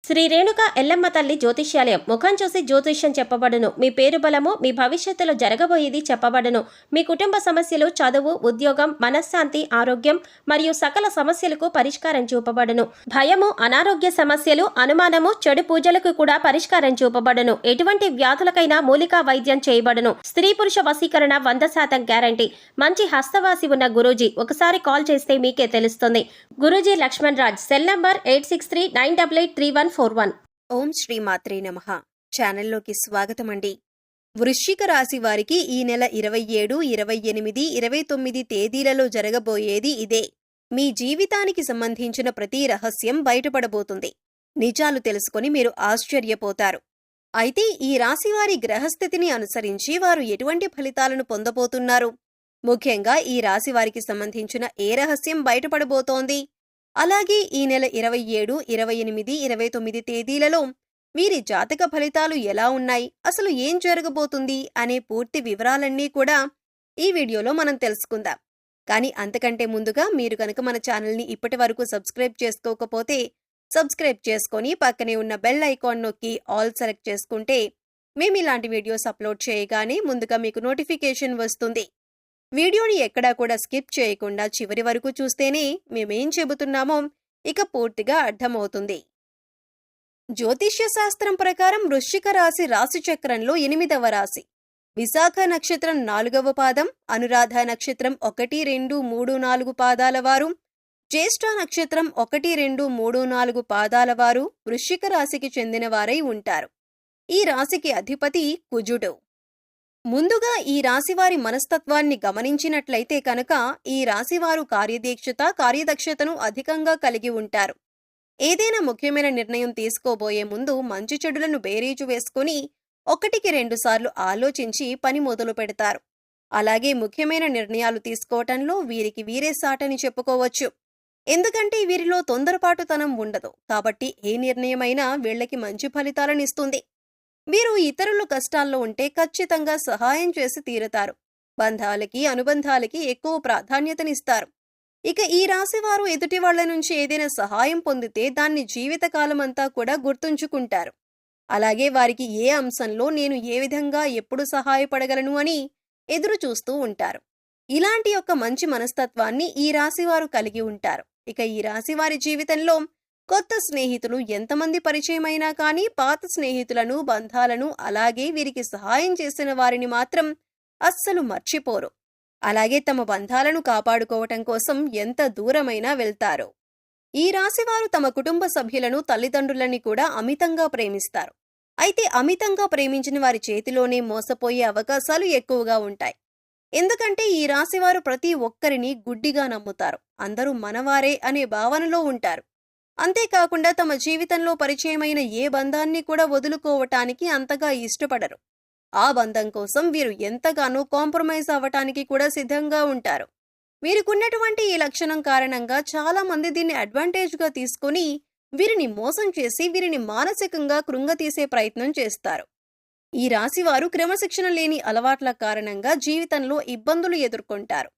శ్రీ రేణుక ఎల్లమ్మ తల్లి జ్యోతిష్యాలయం. ముఖం చూసి జ్యోతిష్యం చెప్పబడును. మీ పేరు బలము, మీ భవిష్యత్తులో జరగబోయేది చెప్పబడును. మీ కుటుంబ సమస్యలు, చదువు, ఉద్యోగం, మనశ్శాంతి, ఆరోగ్యం మరియు సకల సమస్యలకు పరిష్కారం చూపబడును. భయము, అనారోగ్య సమస్యలు, అనుమానము, చెడు పూజలకు కూడా పరిష్కారం చూపబడును. ఎటువంటి వ్యాధులకైనా మూలికా వైద్యం చేయబడును. స్త్రీ పురుష వశీకరణ 100% గ్యారంటీ. మంచి హస్తవాసి ఉన్న గురూజీ. ఒకసారి కాల్ చేస్తే మీకే తెలుస్తుంది. గురూజీ లక్ష్మణ్ రాజ్. Cell number 8639883141. ఓం శ్రీ మాత్రే నమః. ఛానల్లోకి స్వాగతమండి. వృశ్చిక రాశి వారికి ఈ నెల 27, 28, 29 తేదీలలో జరగబోయేది ఇదే. మీ జీవితానికి సంబంధించిన ప్రతి రహస్యం బయటపడబోతుంది. నిజాలు తెలుసుకొని మీరు ఆశ్చర్యపోతారు. అయితే ఈ రాశివారి గ్రహస్థితిని అనుసరించి వారు ఎటువంటి ఫలితాలను పొందబోతున్నారు? ముఖ్యంగా ఈ రాశివారికి సంబంధించిన ఏ రహస్యం బయటపడబోతోంది? అలాగే ఈ నెల 27, 28, 29 తేదీలలో వీరి జాతక ఫలితాలు ఎలా ఉన్నాయి, అసలు ఏం జరగబోతుంది అనే పూర్తి వివరాలన్నీ కూడా ఈ వీడియోలో మనం తెలుసుకుందాం. కానీ అంతకంటే ముందుగా మీరు కనుక మన ఛానల్ని ఇప్పటి వరకు సబ్స్క్రైబ్ చేసుకోకపోతే సబ్స్క్రైబ్ చేసుకొని పక్కనే ఉన్న బెల్ ఐకాన్ నొక్కి ఆల్ సెలెక్ట్ చేసుకుంటే మేము ఇలాంటి వీడియోస్ అప్లోడ్ చేయగానే ముందుగా మీకు నోటిఫికేషన్ వస్తుంది. వీడియోని ఎక్కడా కూడా స్కిప్ చేయకుండా చివరి వరకు చూస్తేనే మేమేం చెబుతున్నామో ఇక పూర్తిగా అర్థమవుతుంది. జ్యోతిష్య శాస్త్రం ప్రకారం వృశ్చిక రాశి రాశిచక్రంలో 8వ రాశి. విశాఖ నక్షత్రం 4వ పాదం, అనురాధ నక్షత్రం 1, 2, 3, 4 పాదాల వారు, జ్యేష్ఠ నక్షత్రం 1, 2, 3, 4 పాదాల వారు వృశ్చిక రాశికి చెందిన వారై ఉంటారు. ఈ రాశికి అధిపతి కుజుడు. ముందుగా ఈ రాశివారి మనస్తత్వాన్ని గమనించినట్లయితే కనుక ఈ రాశివారు కార్యదక్షతను అధికంగా కలిగి ఉంటారు. ఏదైనా ముఖ్యమైన నిర్ణయం తీసుకోబోయే ముందు మంచి చెడులను బేరీజు వేసుకుని 1-2 సార్లు ఆలోచించి పని మొదలు పెడతారు. అలాగే ముఖ్యమైన నిర్ణయాలు తీసుకోవటంలో వీరికి వీరే సాటని చెప్పుకోవచ్చు. ఎందుకంటే వీరిలో తొందరపాటుతనం ఉండదు. కాబట్టి ఏ నిర్ణయమైనా వీళ్ళకి మంచి ఫలితాలనిస్తుంది. వీరు ఇతరులు కష్టాల్లో ఉంటే ఖచ్చితంగా సహాయం చేసి తీరతారు. బంధాలకి, అనుబంధాలకి ఎక్కువ ప్రాధాన్యతనిస్తారు. ఇక ఈ రాశివారు ఎదుటి వాళ్ల నుంచి ఏదైనా సహాయం పొందితే దాన్ని జీవితకాలమంతా కూడా గుర్తుంచుకుంటారు. అలాగే వారికి ఏ అంశంలో నేను ఏ విధంగా ఎప్పుడు సహాయపడగలను అని ఎదురు చూస్తూ ఉంటారు. ఇలాంటి ఒక మంచి మనస్తత్వాన్ని ఈ రాశివారు కలిగి ఉంటారు. ఇక ఈ రాశివారి జీవితంలో కొత్త స్నేహితులు ఎంతమంది పరిచయమైనా కానీ పాత స్నేహితులను, బంధాలను, అలాగే వీరికి సహాయం చేసిన వారిని మాత్రం అస్సలు మర్చిపోరు. అలాగే తమ బంధాలను కాపాడుకోవటం కోసం ఎంత దూరమైనా వెళ్తారు. ఈ రాశివారు తమ కుటుంబ సభ్యులను, తల్లిదండ్రులని కూడా అమితంగా ప్రేమిస్తారు. అయితే అమితంగా ప్రేమించిన వారి చేతిలోనే మోసపోయే అవకాశాలు ఎక్కువగా ఉంటాయి. ఎందుకంటే ఈ రాశివారు ప్రతి ఒక్కరిని గుడ్డిగా నమ్ముతారు. అందరూ మనవారే అనే భావనలో ఉంటారు. అంతేకాకుండా తమ జీవితంలో పరిచయమైన ఏ బంధాన్ని కూడా వదులుకోవటానికి అంతగా ఇష్టపడరు. ఆ బంధం కోసం వీరు ఎంతగానో కాంప్రమైజ్ అవ్వటానికి కూడా సిద్ధంగా ఉంటారు. వీరికున్నటువంటి ఈ లక్షణం కారణంగా చాలా మంది దీన్ని అడ్వాంటేజ్గా తీసుకుని వీరిని మోసం చేసి వీరిని మానసికంగా కృంగతీసే ప్రయత్నం చేస్తారు. ఈ రాశివారు క్రమశిక్షణ లేని అలవాట్ల కారణంగా జీవితంలో ఇబ్బందులు ఎదుర్కొంటారు.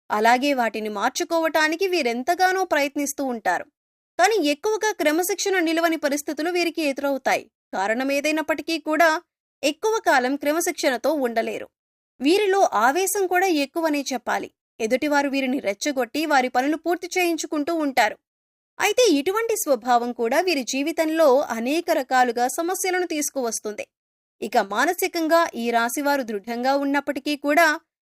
అలాగే వాటిని మార్చుకోవటానికి వీరెంతగానో ప్రయత్నిస్తూ ఉంటారు. కానీ ఎక్కువగా క్రమశిక్షణ నిలవని పరిస్థితులు వీరికి ఎదురవుతాయి. కారణం ఏదైనప్పటికీ కూడా ఎక్కువ కాలం క్రమశిక్షణతో ఉండలేరు. వీరిలో ఆవేశం కూడా ఎక్కువనే చెప్పాలి. ఎదుటివారు వీరిని రెచ్చగొట్టి వారి పనులు పూర్తి చేయించుకుంటూ ఉంటారు. అయితే ఇటువంటి స్వభావం కూడా వీరి జీవితంలో అనేక రకాలుగా సమస్యలను తీసుకువస్తుంది. ఇక మానసికంగా ఈ రాశివారు దృఢంగా ఉన్నప్పటికీ కూడా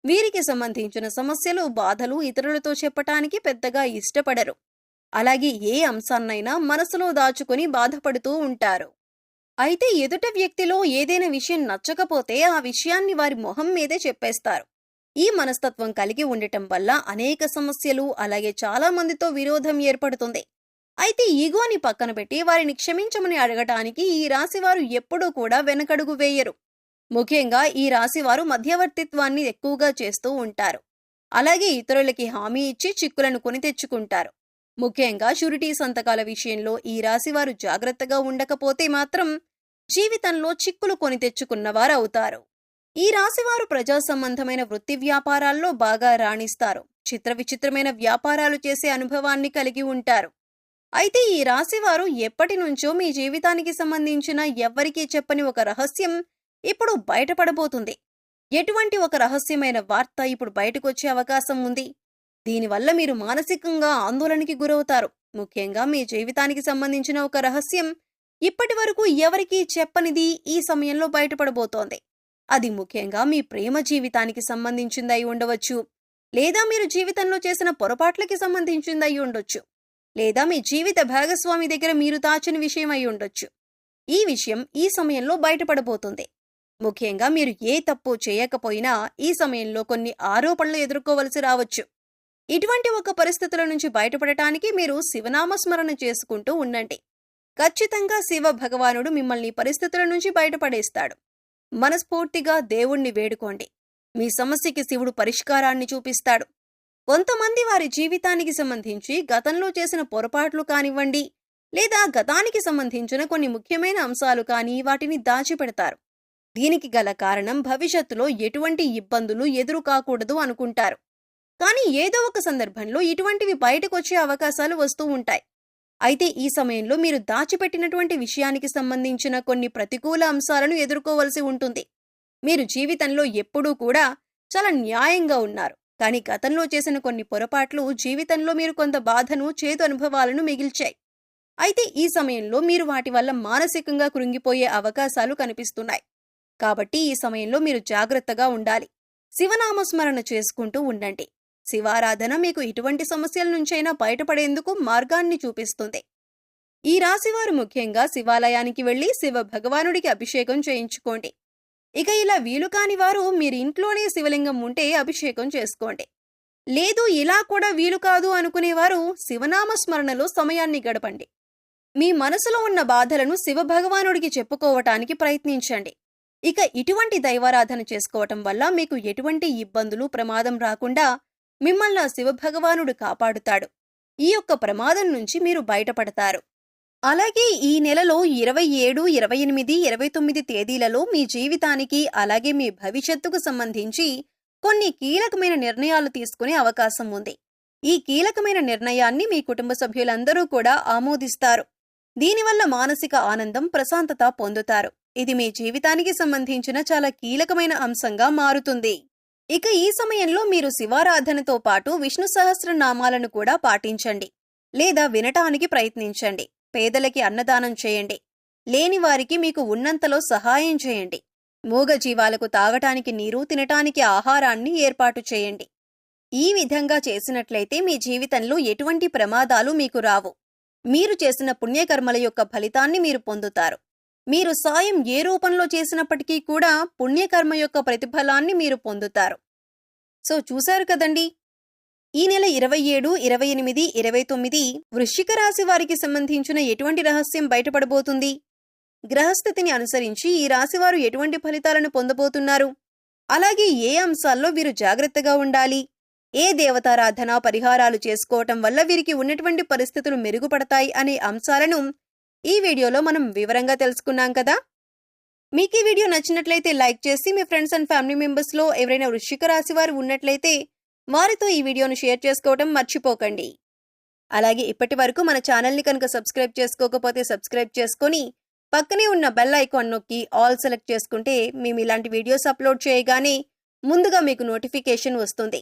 వీరికి సంబంధించిన సమస్యలు, బాధలు ఇతరులతో చెప్పటానికి పెద్దగా ఇష్టపడరు. అలాగే ఏ అంశాన్నైనా మనసులో దాచుకుని బాధపడుతూ ఉంటారు. అయితే ఎదుట వ్యక్తిలో ఏదైనా విషయం నచ్చకపోతే ఆ విషయాన్ని వారి మొహం మీదే చెప్పేస్తారు. ఈ మనస్తత్వం కలిగి ఉండటం వల్ల అనేక సమస్యలు, అలాగే చాలా మందితో విరోధం ఏర్పడుతుంది. అయితే ఈగోని పక్కన పెట్టి వారిని క్షమించమని అడగటానికి ఈ రాశివారు ఎప్పుడూ కూడా వెనకడుగు వేయరు. ముఖ్యంగా ఈ రాశివారు మధ్యవర్తిత్వాన్ని ఎక్కువగా చేస్తూ ఉంటారు. అలాగే ఇతరులకి హామీ ఇచ్చి చిక్కులను కొని తెచ్చుకుంటారు. ముఖ్యంగా షూరిటీ సంతకాల విషయంలో ఈ రాశివారు జాగ్రత్తగా ఉండకపోతే మాత్రం జీవితంలో చిక్కులు కొని తెచ్చుకున్నవారవుతారు. ఈ రాశివారు ప్రజా సంబంధమైన వృత్తి వ్యాపారాల్లో బాగా రాణిస్తారు. చిత్ర విచిత్రమైన వ్యాపారాలు చేసే అనుభవాన్ని కలిగి ఉంటారు. అయితే ఈ రాశివారు ఎప్పటి నుంచో మీ జీవితానికి సంబంధించిన ఎవ్వరికీ చెప్పని ఒక రహస్యం ఇప్పుడు బయటపడబోతుంది. ఎటువంటి ఒక రహస్యమైన వార్త ఇప్పుడు బయటకొచ్చే అవకాశం ఉంది. దీనివల్ల మీరు మానసికంగా ఆందోళనకి గురవుతారు. ముఖ్యంగా మీ జీవితానికి సంబంధించిన ఒక రహస్యం ఇప్పటి వరకు ఎవరికీ చెప్పనిది ఈ సమయంలో బయటపడబోతోంది. అది ముఖ్యంగా మీ ప్రేమ జీవితానికి సంబంధించిందై ఉండవచ్చు, లేదా మీరు జీవితంలో చేసిన పొరపాట్లకి సంబంధించిందై ఉండొచ్చు, లేదా మీ జీవిత భాగస్వామి దగ్గర మీరు దాచిన విషయం అయి ఉండొచ్చు. ఈ విషయం ఈ సమయంలో బయటపడబోతుంది. ముఖ్యంగా మీరు ఏ తప్పు చేయకపోయినా ఈ సమయంలో కొన్ని ఆరోపణలు ఎదుర్కోవలసి రావచ్చు. ఇటువంటి ఒక పరిస్థితుల నుంచి బయటపడటానికి మీరు శివనామస్మరణ చేసుకుంటూ ఉండండి. ఖచ్చితంగా శివ భగవానుడు మిమ్మల్ని పరిస్థితుల నుంచి బయటపడేస్తాడు. మనస్ఫూర్తిగా దేవుణ్ణి వేడుకోండి. మీ సమస్యకి శివుడు పరిష్కారాన్ని చూపిస్తాడు. కొంతమంది వారి జీవితానికి సంబంధించి గతంలో చేసిన పొరపాట్లు కానివ్వండి, లేదా గతానికి సంబంధించిన కొన్ని ముఖ్యమైన అంశాలు కానీ వాటిని దాచిపెడతారు. దీనికి గల కారణం భవిష్యత్తులో ఎటువంటి ఇబ్బందులు ఎదురు కాకూడదు అనుకుంటారు. కానీ ఏదో ఒక సందర్భంలో ఇటువంటివి బయటకొచ్చే అవకాశాలు వస్తూ ఉంటాయి. అయితే ఈ సమయంలో మీరు దాచిపెట్టినటువంటి విషయానికి సంబంధించిన కొన్ని ప్రతికూల అంశాలను ఎదుర్కోవలసి ఉంటుంది. మీరు జీవితంలో ఎప్పుడూ కూడా చాలా న్యాయంగా ఉన్నారు. కానీ గతంలో చేసిన కొన్ని పొరపాట్లు జీవితంలో మీరు కొంత బాధను, చేదు అనుభవాలను మిగిల్చాయి. అయితే ఈ సమయంలో మీరు వాటి వల్ల మానసికంగా కృంగిపోయే అవకాశాలు కనిపిస్తున్నాయి. కాబట్టి ఈ సమయంలో మీరు జాగ్రత్తగా ఉండాలి. శివనామస్మరణ చేసుకుంటూ ఉండండి. శివారాధన మీకు ఇటువంటి సమస్యల నుంచైనా బయటపడేందుకు మార్గాన్ని చూపిస్తుంది. ఈ రాశివారు ముఖ్యంగా శివాలయానికి వెళ్లి శివ భగవానుడికి అభిషేకం చేయించుకోండి. ఇక ఇలా వీలు కాని వారు మీరు ఇంట్లోనే శివలింగం ఉంటే అభిషేకం చేసుకోండి. లేదు ఇలా కూడా వీలు కాదు అనుకునేవారు శివనామస్మరణలో సమయాన్ని గడపండి. మీ మనసులో ఉన్న బాధలను శివ భగవానుడికి చెప్పుకోవటానికి ప్రయత్నించండి. ఇక ఇటువంటి దైవారాధన చేసుకోవటం వల్ల మీకు ఎటువంటి ఇబ్బందులు, ప్రమాదం రాకుండా మిమ్మల్ని శివభగవానుడు కాపాడుతాడు. ఈ యొక్క ప్రమాదం నుంచి మీరు బయటపడతారు. అలాగే ఈ నెలలో 27, 28, 29 తేదీలలో మీ జీవితానికి అలాగే మీ భవిష్యత్తుకు సంబంధించి కొన్ని కీలకమైన నిర్ణయాలు తీసుకునే అవకాశం ఉంది. ఈ కీలకమైన నిర్ణయాన్ని మీ కుటుంబ సభ్యులందరూ కూడా ఆమోదిస్తారు. దీనివల్ల మానసిక ఆనందం, ప్రశాంతత పొందుతారు. ఇది మీ జీవితానికి సంబంధించిన చాలా కీలకమైన అంశంగా మారుతుంది. ఇక ఈ సమయంలో మీరు శివారాధనతో పాటు విష్ణు సహస్రనామాలను కూడా పాటించండి, లేదా వినటానికి ప్రయత్నించండి. పేదలకి అన్నదానం చేయండి. లేని వారికి మీకు ఉన్నంతలో సహాయం చేయండి. మూగ జీవాలకు తాగటానికి నీరు, తినటానికి ఆహారాన్ని ఏర్పాటు చేయండి. ఈ విధంగా చేసినట్లయితే మీ జీవితంలో ఎటువంటి ప్రమాదాలు మీకు రావు. మీరు చేసిన పుణ్యకర్మల యొక్క ఫలితాన్ని మీరు పొందుతారు. మీరు సాయం ఏ రూపంలో చేసినప్పటికీ కూడా పుణ్యకర్మ యొక్క ప్రతిఫలాన్ని మీరు పొందుతారు. సో చూశారు కదండి, ఈ నెల 27, 28, 29 వృశ్చిక రాశి వారికి సంబంధించిన ఎటువంటి రహస్యం బయటపడబోతుంది? గ్రహస్థితిని అనుసరించి ఈ రాశివారు ఎటువంటి ఫలితాలను పొందబోతున్నారు? అలాగే ఏ అంశాల్లో వీరు జాగ్రత్తగా ఉండాలి? ఏ దేవతారాధన, పరిహారాలు చేసుకోవటం వల్ల వీరికి ఉన్నటువంటి పరిస్థితులు మెరుగుపడతాయి అనే అంశాలను ఈ వీడియోలో మనం వివరంగా తెలుసుకున్నాం కదా. మీకు ఈ వీడియో నచ్చినట్లయితే లైక్ చేసి మీ ఫ్రెండ్స్ అండ్ ఫ్యామిలీ మెంబర్స్లో ఎవరైనా వృశ్చిక రాశి వారు ఉన్నట్లయితే వారితో ఈ వీడియోను షేర్ చేసుకోవడం మర్చిపోకండి. అలాగే ఇప్పటి వరకు మన ఛానల్ని కనుక సబ్స్క్రైబ్ చేసుకోకపోతే సబ్స్క్రైబ్ చేసుకొని పక్కనే ఉన్న బెల్ ఐకాన్ నొక్కి ఆల్ సెలెక్ట్ చేసుకుంటే మేము ఇలాంటి వీడియోస్ అప్లోడ్ చేయగానే ముందుగా మీకు నోటిఫికేషన్ వస్తుంది.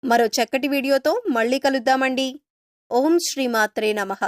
మరో చక్కటి వీడియోతో మళ్ళీ కలుద్దామండి. ఓం శ్రీమాత్రే నమః.